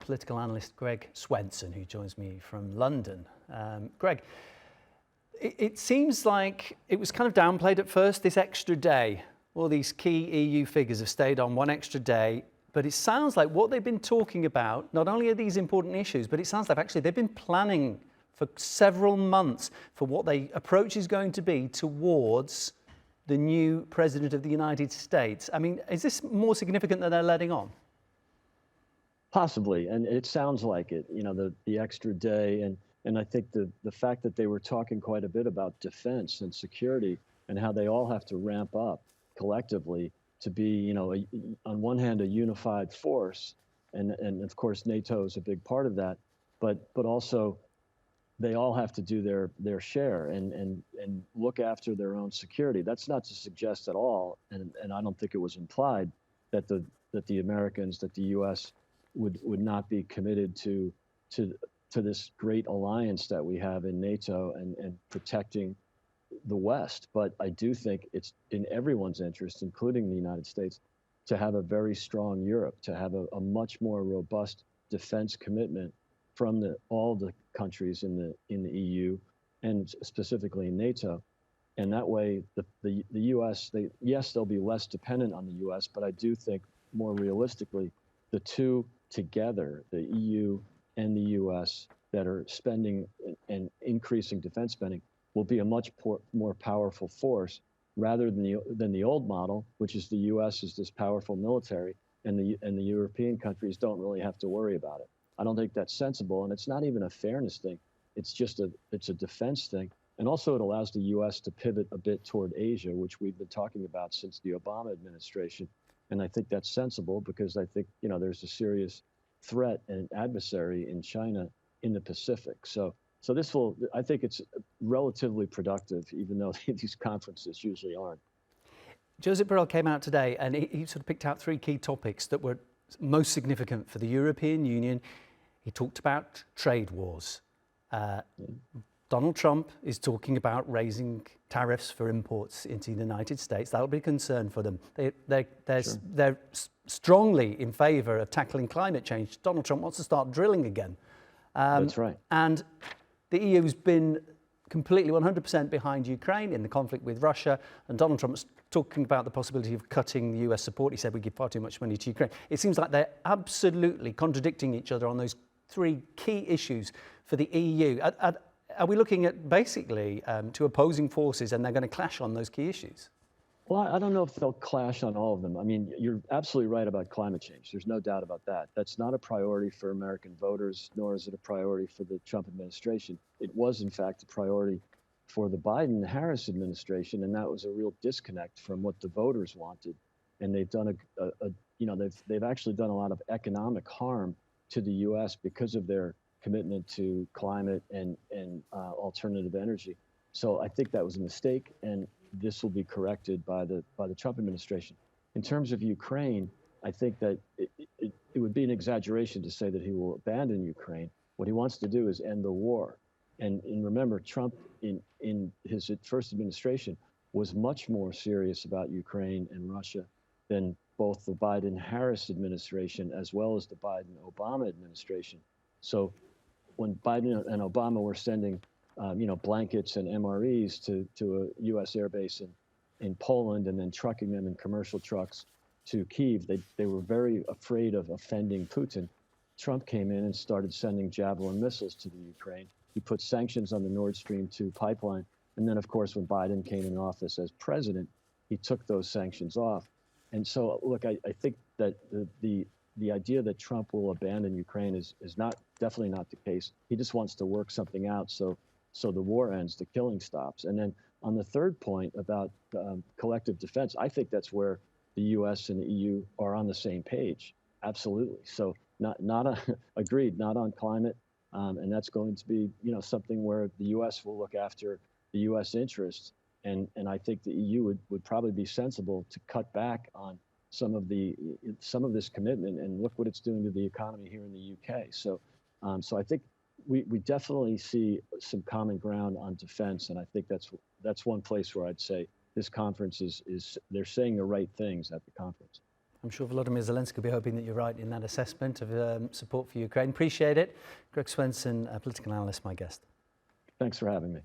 political analyst Greg Swenson, who joins me from London. Greg, it seems like it was kind of downplayed at first, this extra day. All these key EU figures have stayed on one extra day, but it sounds like what they've been talking about, not only are these important issues, but it sounds like actually they've been planning for several months for what their approach is going to be towards the new President of the United States. I mean, is this more significant than they're letting on? Possibly, and it sounds like it, you know, the extra day, and I think the fact that they were talking quite a bit about defense and security and how they all have to ramp up collectively to be, you know, on one hand, a unified force, and of course NATO is a big part of that, but also they all have to do their share and look after their own security. That's not to suggest at all, and I don't think it was implied that the Americans, that the U.S. would not be committed to this great alliance that we have in NATO and protecting the West. But I do think it's in everyone's interest, including the United States, to have a very strong Europe, to have a much more robust defense commitment from all the countries in the EU and specifically in NATO. And that way, the U.S., yes, they'll be less dependent on the U.S., but I do think more realistically, the two together, the EU and the U.S. that are spending and increasing defense spending, will be a much more powerful force rather than the old model, which is the U.S. is this powerful military, and the European countries don't really have to worry about it. I don't think that's sensible, and it's not even a fairness thing. It's just it's a defense thing, and also it allows the U.S. to pivot a bit toward Asia, which we've been talking about since the Obama administration. And I think that's sensible because I think, you know, there's a serious threat and adversary in China in the Pacific. So this will, I think it's relatively productive, even though these conferences usually aren't. Josep Borrell came out today and he sort of picked out three key topics that were most significant for the European Union. He talked about trade wars. Donald Trump is talking about raising tariffs for imports into the United States. That'll be a concern for them. They're strongly in favor of tackling climate change. Donald Trump wants to start drilling again. That's right. And the EU's been completely 100% behind Ukraine in the conflict with Russia. And Donald Trump's talking about the possibility of cutting the US support. He said we give far too much money to Ukraine. It seems like they're absolutely contradicting each other on those three key issues for the EU. Are we looking at basically two opposing forces and they're going to clash on those key issues? Well, I don't know if they'll clash on all of them. I mean, you're absolutely right about climate change. There's no doubt about that. That's not a priority for American voters, nor is it a priority for the Trump administration. It was, in fact, a priority for the Biden-Harris administration, and that was a real disconnect from what the voters wanted. And they've done they've actually done a lot of economic harm to the U.S. because of their commitment to climate and alternative energy. So I think that was a mistake, and this will be corrected by the Trump administration. In terms of Ukraine, I think that it would be an exaggeration to say that he will abandon Ukraine. What he wants to do is end the war. And remember, Trump in his first administration was much more serious about Ukraine and Russia than both the Biden-Harris administration as well as the Biden-Obama administration. So when Biden and Obama were sending blankets and MREs to a U.S. airbase in Poland and then trucking them in commercial trucks to Kyiv, they were very afraid of offending Putin. Trump came in and started sending Javelin missiles to the Ukraine. He put sanctions on the Nord Stream 2 pipeline. And then, of course, when Biden came in office as president, he took those sanctions off. And so, look, I think that the idea that Trump will abandon Ukraine is definitely not the case. He just wants to work something out so the war ends, the killing stops. And then on the third point about collective defense, I think that's where the U.S. and the EU are on the same page. Absolutely. So agreed, not on climate. And that's going to be, something where the U.S. will look after the U.S. interests. And I think the EU would probably be sensible to cut back on some of this commitment, and look what it's doing to the economy here in the UK. So I think we definitely see some common ground on defense, and I think that's one place where I'd say this conference is they're saying the right things at the conference. I'm sure Volodymyr Zelensky will be hoping that you're right in that assessment of support for Ukraine. Appreciate it. Greg Swenson, a political analyst, my guest. Thanks for having me.